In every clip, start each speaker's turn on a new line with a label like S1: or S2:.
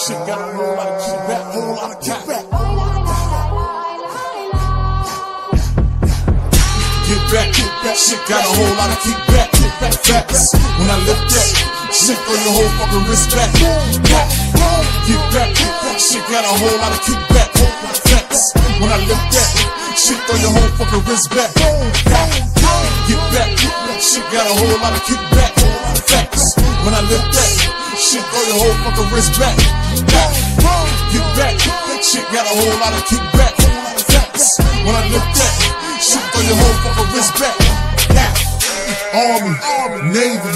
S1: Shit got a whole lot of kickback, whole lot of kickback. Get back, shit got a whole lot of kickback. Facts, when I lift that, shit throw your whole fucking wrist back. Get back, shit got a whole lot of kickback. Facts, when I lift that, shit throw your whole fucking wrist back. Get back, shit got a whole lot of kickback. Facts, when I lift that, shit throw your whole fucking wrist back. Get back, shit got a whole lot of kickback. Facts, when I lift that, shit throw your whole fucking wrist back. Army, Navy,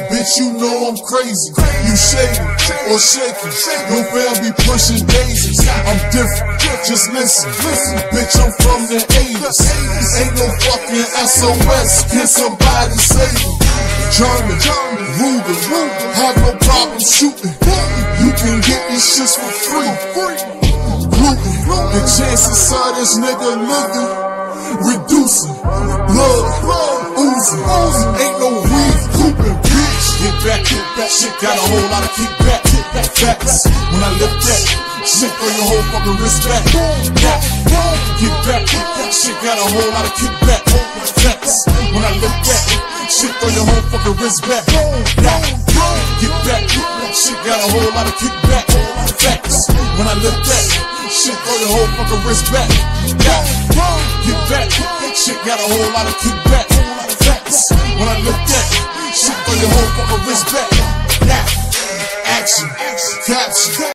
S1: bitch, you know I'm crazy. You shady or shaky, your fam be pushing daisies. I'm different, just listen, bitch, I'm from the 80s. Ain't no fucking SOS, can somebody save me? German, Ruger, have no problem shooting. You can get these shits for free. Gluten, the chances of this nigga living reducing. Blood, oozing, ain't no weed cooping, bitch. Get back, shit got a whole lot of kickback. Facts, when I lift that, shit throw your whole fucking wrist back. Get back, shit got a whole lot of kickback. Facts, when I lift that, shit throw your whole fucking wrist back. Get back, shit got a whole lot of kickback. Facts, when I lift that, shit throw your whole fucking wrist back. Get back, shit got a whole lot of kickback. Facts, when I lift that, shit throw your whole fucking wrist back. Action, caption.